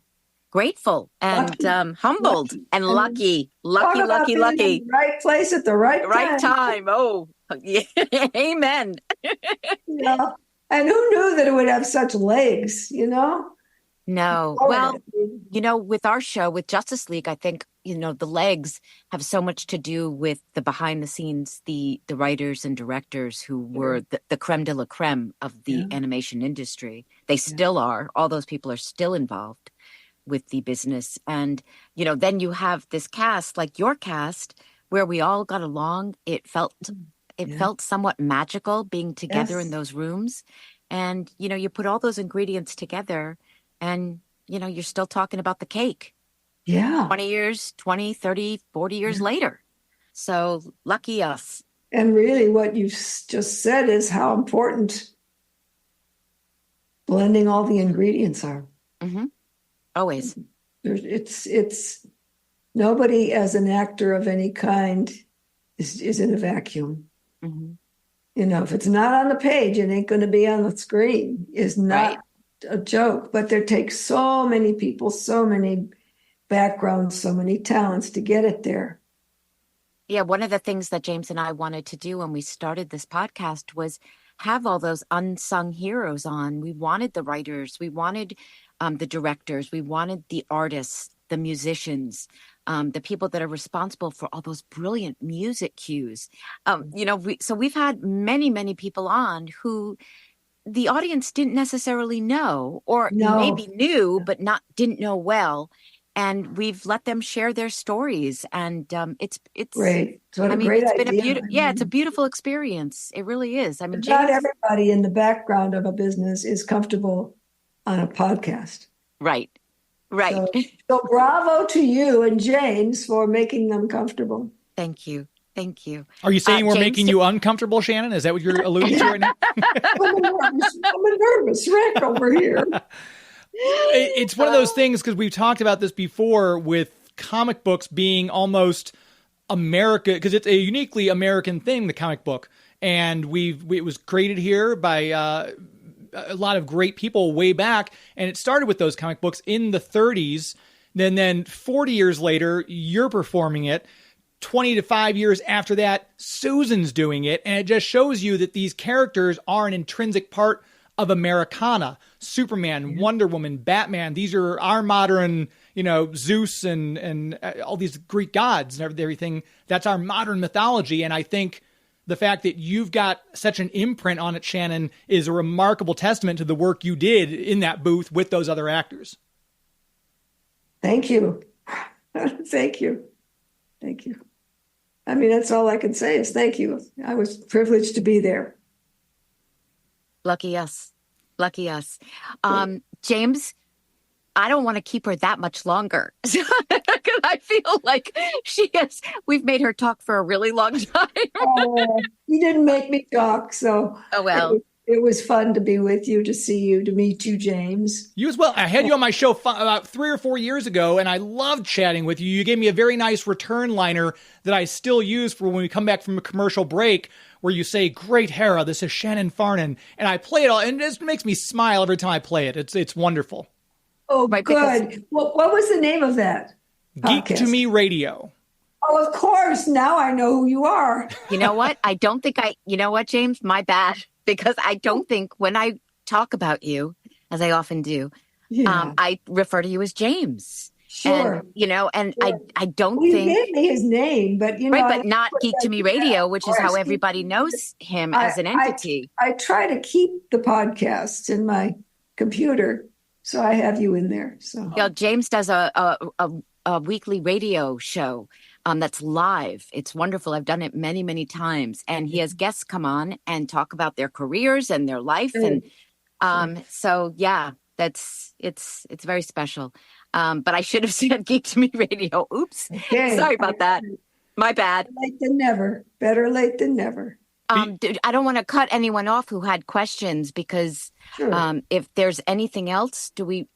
grateful and humbled and lucky. In the right place at the right time. Oh, yeah. Amen. Yeah. And who knew that it would have such legs, No. Well, with our show, with Justice League, I think, the legs have so much to do with the behind the scenes, the writers and directors who were the creme de la creme of the animation industry. They still are. All those people are still involved with the business. And, then you have this cast, like your cast, where we all got along. It felt somewhat magical being together in those rooms. And, you put all those ingredients together and, you're still talking about the cake. Yeah. 20 years, 20, 30, 40 years later. So lucky us. And really what you just said is how important blending all the ingredients are. Mm-hmm. Always. It's nobody as an actor of any kind is in a vacuum. Mm-hmm. If it's not on the page, it ain't going to be on the screen. Is not a joke. But there takes so many people, so many backgrounds, so many talents to get it there. Yeah, one of the things that James and I wanted to do when we started this podcast was have all those unsung heroes on. We wanted the writers, we wanted the directors, we wanted the artists, the musicians, the people that are responsible for all those brilliant music cues. So we've had many, many people on who the audience didn't necessarily know, or maybe knew, but didn't know well. and we've let them share their stories. And it's Great. What I a mean, great it's been idea. it's a beautiful experience. It really is. I mean, Not James, everybody in the background of a business is comfortable on a podcast. right. So bravo to you and James for making them comfortable. Thank you. Are you saying we're James, making you uncomfortable, Shannon? Is that what you're alluding to right now? I'm a nervous wreck over here. It's one of those things, because we've talked about this before with comic books being almost America, because it's a uniquely American thing, the comic book. And it was created here by a lot of great people way back. And it started with those comic books in the 30s. Then 40 years later, you're performing it. 20 to 5 years after that, Susan's doing it. And it just shows you that these characters are an intrinsic part of Americana. Superman, Wonder Woman, Batman. These are our modern, Zeus and all these Greek gods and everything. That's our modern mythology. And I think the fact that you've got such an imprint on it, Shannon, is a remarkable testament to the work you did in that booth with those other actors. Thank you. Thank you. I mean, that's all I can say is thank you. I was privileged to be there. Lucky us. James, I don't want to keep her that much longer. Because I feel like we've made her talk for a really long time. You didn't make me talk, so. Oh, well. It was fun to be with you, to see you, to meet you, James. You as well. I had you on my show about 3 or 4 years ago, and I loved chatting with you. You gave me a very nice return liner that I still use for when we come back from a commercial break, where you say, "Great Hera, this is Shannon Farnon." And I play it all, and it just makes me smile every time I play it. It's wonderful. Oh, right, good. What was the name of that Geek podcast? to Me Radio. Oh, of course. Now I know who you are. You know what? You know what, James? My bad. Because I don't think when I talk about you, as I often do, I refer to you as James. Sure. And sure. I don't you think. gave me his name, but but not Geek to Me Radio, which is how everybody knows him as an entity. I try to keep the podcasts in my computer, so I have you in there. So James does a weekly radio show. That's live. It's wonderful. I've done it many, many times. And he has guests come on and talk about their careers and their life. And it's very special. But I should have said Geek to Me Radio. Oops. Okay. Sorry about that. My bad. Better late than never. Better late than never. I don't want to cut anyone off who had questions, because if there's anything else, do we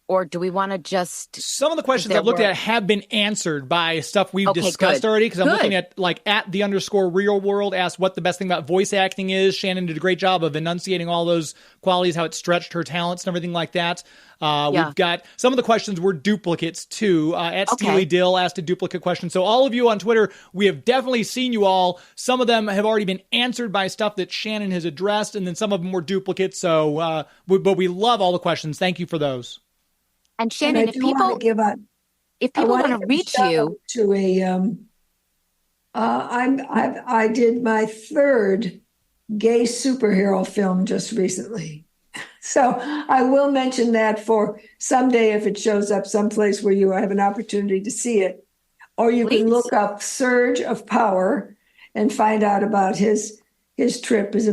want to just... Some of the questions I've looked at have been answered by stuff we've discussed already, because I'm looking at @the_real world asked what the best thing about voice acting is. Shannon did a great job of enunciating all those qualities, how it stretched her talents and everything like that. We've got some of the questions were duplicates too. Steely Dill asked a duplicate question. So all of you on Twitter, we have definitely seen you all. Some of them have already been answered by stuff that Shannon has addressed, and then some of them were duplicates. So, but we love all the questions. Thank you for those. And Shannon, if people want to reach you, I did my third gay superhero film just recently, so I will mention that for someday if it shows up someplace where you have an opportunity to see it, or you can look up Surge of Power and find out about his trip as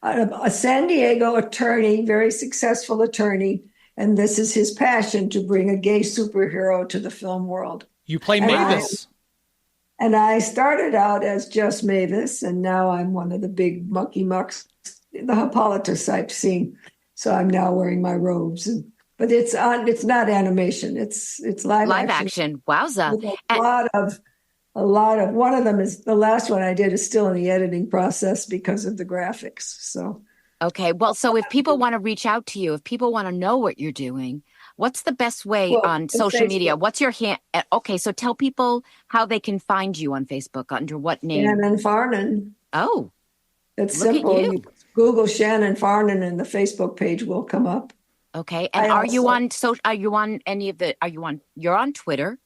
a San Diego attorney, very successful attorney. And this is his passion, to bring a gay superhero to the film world. You play Mavis. And I started out as just Mavis, and now I'm one of the big monkey mucks, the Hippolyta type scene. So I'm now wearing my robes. But it's not animation. It's live action. Wowza. With a lot of, one of them is, the last one I did is still in the editing process because of the graphics. So. Okay. Well, so if people want to reach out to you, if people want to know what you're doing, what's the best way on social media? What's your hand? Okay. So tell people how they can find you on Facebook, under what name? Shannon Farnon. Oh, it's simple. You Google Shannon Farnon and the Facebook page will come up. Okay. And you're on Twitter?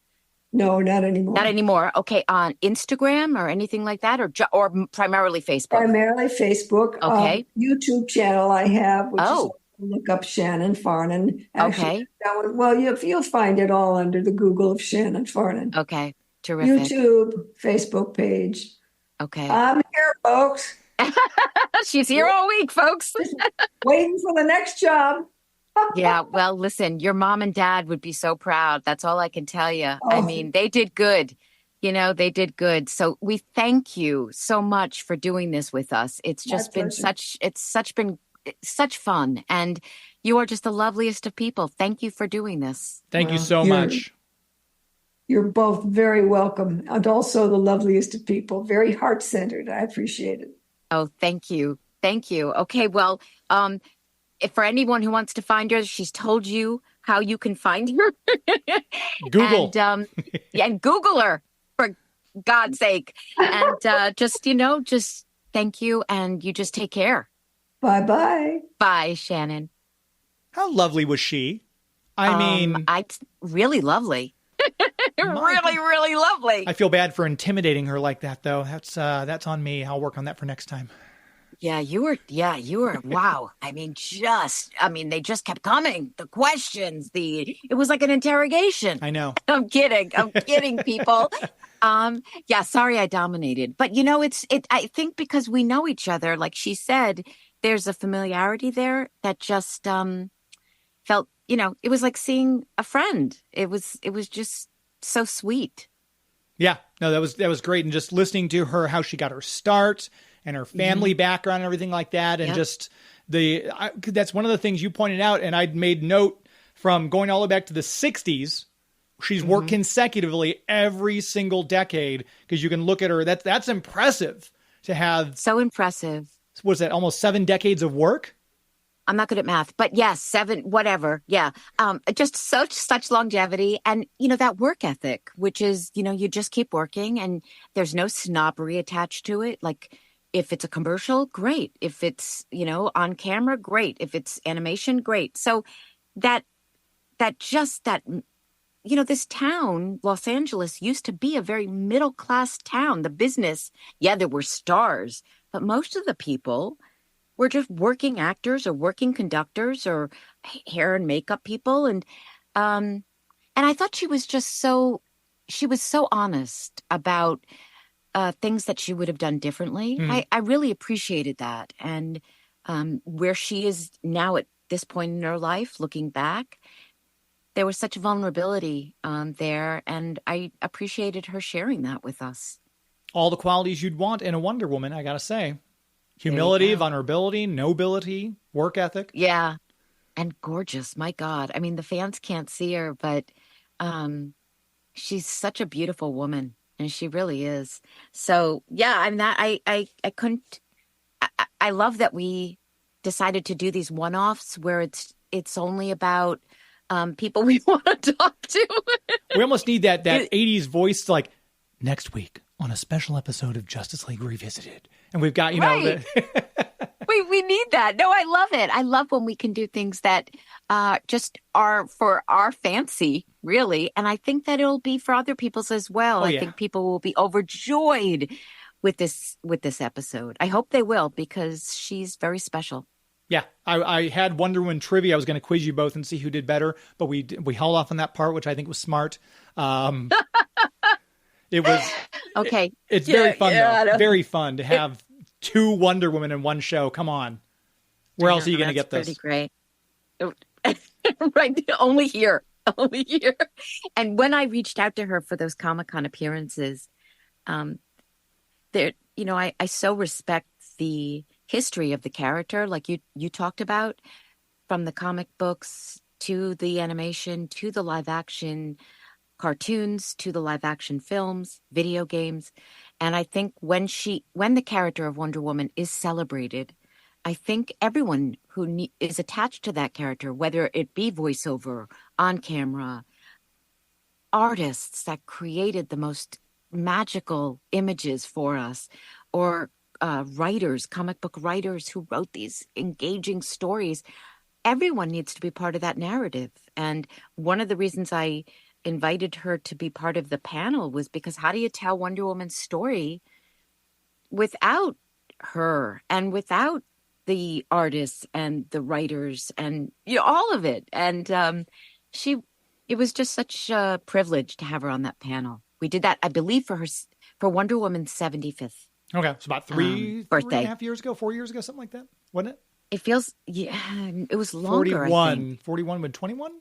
No, not anymore. Not anymore. Okay. On Instagram or anything like that, or primarily Facebook? Primarily Facebook. Okay. YouTube channel I have, which is look up Shannon Farnon. Actually, Okay. that one, well, you'll find it all under the Google of Shannon Farnon. Okay. Terrific. YouTube, Facebook page. Okay. I'm here, folks. She's here all week, folks. Just waiting for the next job. Yeah, well, listen, your mom and dad would be so proud. That's all I can tell you. I Oh, mean, they did good. They did good. So we thank you so much for doing this with us. It's my just been pleasure. been such fun. And you are just the loveliest of people. Thank you for doing this. Thank you Well, so much. You're both very welcome, and also the loveliest of people. Very heart-centered. I appreciate it. Oh, thank you. Thank you. Okay, well, if for anyone who wants to find her, she's told you how you can find her. Google. And Google her, for God's sake. And just thank you, and you just take care. Bye-bye. Bye, Shannon. How lovely was she? I mean, really lovely. Really, really lovely. I feel bad for intimidating her like that, though. That's on me. I'll work on that for next time. Yeah, you were, wow. They just kept coming. The questions, it was like an interrogation. I know. I'm kidding, people. Yeah, sorry I dominated. But I think because we know each other, like she said, there's a familiarity there that just felt, it was like seeing a friend. It was just so sweet. Yeah, no, that was great. And just listening to her, how she got her start and her family background and everything like that. And just that's one of the things you pointed out. And I'd made note from going all the way back to the 60s. She's worked consecutively every single decade, because you can look at her. That's impressive to have. So impressive. Was that almost 7 decades of work? I'm not good at math, but yes, 7, whatever. Yeah. Just such longevity, and, that work ethic, which is, you just keep working, and there's no snobbery attached to it. Like, if it's a commercial, great. If it's, on camera, great. If it's animation, great. So this town, Los Angeles, used to be a very middle-class town. The business, there were stars, but most of the people were just working actors or working conductors or hair and makeup people. And I thought she was so honest about things that she would have done differently. I really appreciated that. And where she is now at this point in her life, looking back, there was such vulnerability there. And I appreciated her sharing that with us. All the qualities you'd want in a Wonder Woman, I got to say. Humility, vulnerability, nobility, work ethic. Yeah. And gorgeous. My God. I mean, the fans can't see her, but she's such a beautiful woman. And she really is. So, yeah, I couldn't. I love that we decided to do these one-offs where it's only about people we want to talk to. We almost need that 80s voice, like, next week on a special episode of Justice League Revisited. And we've got, right. We need that. No, I love it. I love when we can do things that just are for our fancy, really. And I think that it'll be for other people's as well. I think people will be overjoyed with this episode. I hope they will, because she's very special. Yeah, I had Wonder Woman trivia. I was going to quiz you both and see who did better, but we held off on that part, which I think was smart. It was okay. It's very fun, though. Very fun to have 2 Wonder Women in one show. Come on, where else are you going to get this? Pretty great, right? Only here. And when I reached out to her for those Comic-Con appearances, I so respect the history of the character, like you talked about, from the comic books to the animation to the live action cartoons to the live action films, video games. And I think when the character of Wonder Woman is celebrated, I think everyone who is attached to that character, whether it be voiceover, on camera, artists that created the most magical images for us, or writers, comic book writers who wrote these engaging stories, everyone needs to be part of that narrative. And one of the reasons I invited her to be part of the panel was because how do you tell Wonder Woman's story without her and without the artists and the writers and all of it. And it was just such a privilege to have her on that panel. We did that, I believe, for Wonder Woman's 75th. Okay, it's about three birthday. 3.5 years ago, 4 years ago, something like that, wasn't it? It feels, it was longer, 41, I think. 41 with 21?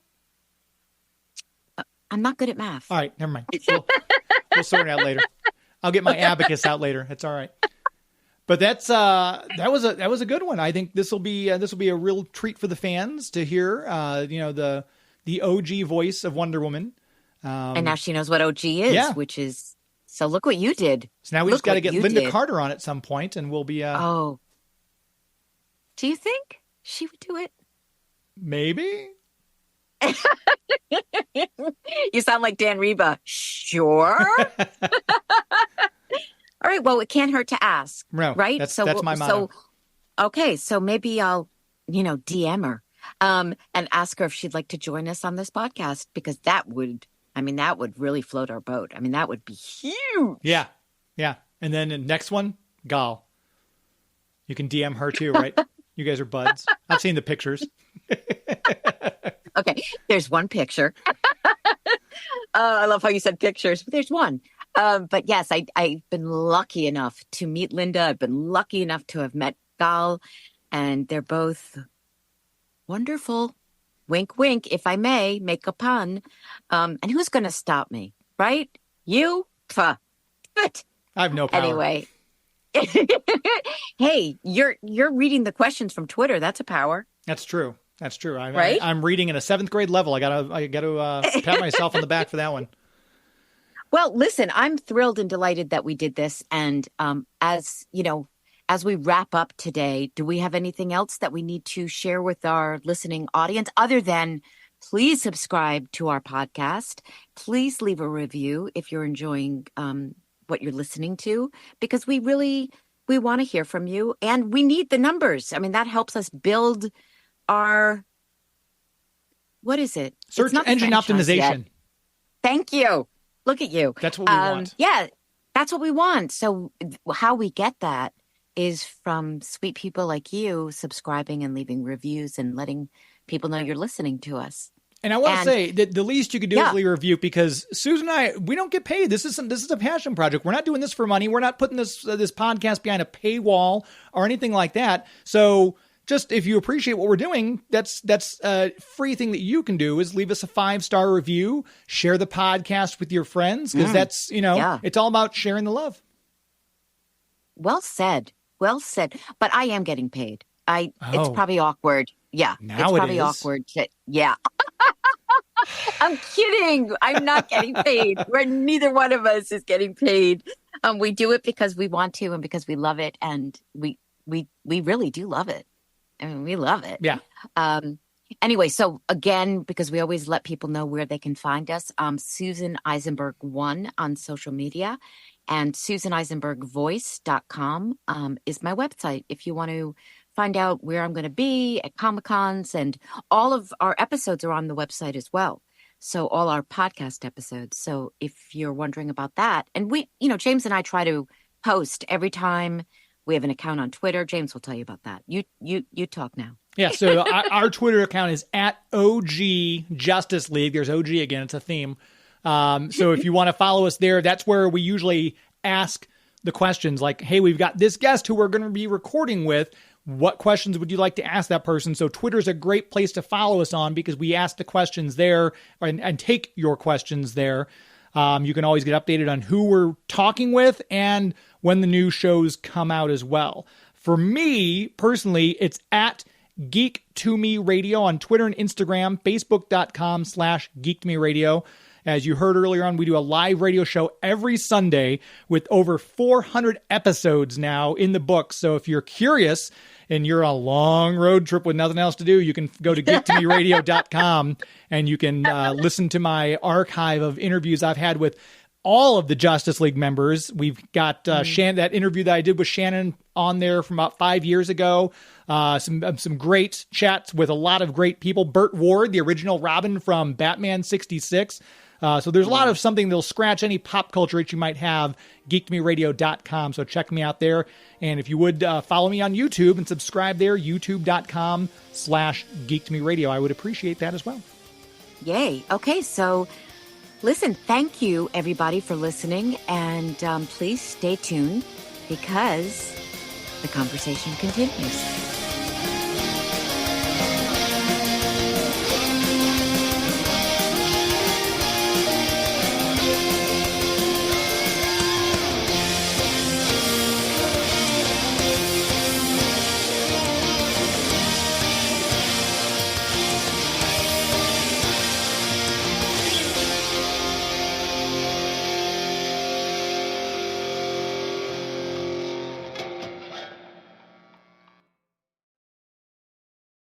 I'm not good at math. All right, never mind. We'll sort it out later. I'll get my abacus out later. It's all right. But that was a good one. I think this will be a real treat for the fans to hear. The OG voice of Wonder Woman. And now she knows what OG is, which is, so look what you did. So now we just got to get Linda Carter on at some point, and we'll be. Oh, do you think she would do it? Maybe. You sound like Dan Reba. Sure. All right. Well, it can't hurt to ask, right? That's my motto. So maybe I'll, DM her, and ask her if she'd like to join us on this podcast, because that would really float our boat. I mean, that would be huge. Yeah. Yeah. And then the next one, Gal. You can DM her too, right? You guys are buds. I've seen the pictures. Okay. There's one picture. I love how you said pictures, but there's one. But yes, I've been lucky enough to meet Linda. I've been lucky enough to have met Gal, and they're both wonderful. Wink, wink, if I may make a pun. And who's going to stop me, right? You? But I have no power. Anyway. Hey, you're reading the questions from Twitter. That's a power. That's true. That's true. Right? I'm reading at a 7th grade level. I gotta pat myself on the back for that one. Well, listen, I'm thrilled and delighted that we did this. And as we wrap up today, do we have anything else that we need to share with our listening audience other than please subscribe to our podcast? Please leave a review if you're enjoying what you're listening to, because we want to hear from you, and we need the numbers. I mean, that helps us build our, what is it? Search engine optimization. Yet. Thank you. Look at you. That's what we want. Yeah, that's what we want. So how we get that is from sweet people like you subscribing and leaving reviews and letting people know you're listeing to us. And I want to say that the least you could do is leave a review, because Susan and I, we don't get paid. This is a passion project. We're not doing this for money. We're not putting this podcast behind a paywall or anything like that. So just if you appreciate what we're doing, that's a free thing that you can do, is leave us a 5-star review, share the podcast with your friends, because that's, it's all about sharing the love. Well said. Well said. But I am getting paid. It's probably awkward. Yeah. Now it's probably awkward. Yeah. I'm kidding. I'm not getting paid. Neither one of us is getting paid. We do it because we want to and because we love it. And we really do love it. I mean, we love it. Yeah. Anyway, so again, because we always let people know where they can find us, Susan Eisenberg 1 on social media, and SusanEisenbergVoice.com is my website if you want to find out where I'm going to be at Comic-Cons, and all of our episodes are on the website as well. So all our podcast episodes. So if you're wondering about that, and we, James and I try to post every time we have an account on Twitter. James will tell you about that. You talk now. Yeah. So our Twitter account is at OG Justice League. There's OG again. It's a theme. So if you want to follow us there, that's where we usually ask the questions like, hey, we've got this guest who we're going to be recording with. What questions would you like to ask that person? So Twitter's a great place to follow us on, because we ask the questions there and take your questions there. You can always get updated on who we're talking with and when the new shows come out as well. For me, personally, it's at Geek to Me Radio on Twitter and Instagram, Facebook.com/Geek to Me Radio. As you heard earlier on, we do a live radio show every Sunday with over 400 episodes now in the books. So if you're curious and you're on a long road trip with nothing else to do, you can go to geektomeradio.com and you can listen to my archive of interviews I've had with all of the Justice League members. We've got that interview that I did with Shannon on there from about 5 years ago. Some great chats with a lot of great people. Burt Ward, the original Robin from Batman 66. So there's a lot of something that'll scratch any pop culture itch you might have, geektomeradio.com. So check me out there. And if you would follow me on YouTube and subscribe there, youtube.com/geektomeradio. I would appreciate that as well. Yay. Okay, so listen, thank you everybody for listening, and please stay tuned because the conversation continues.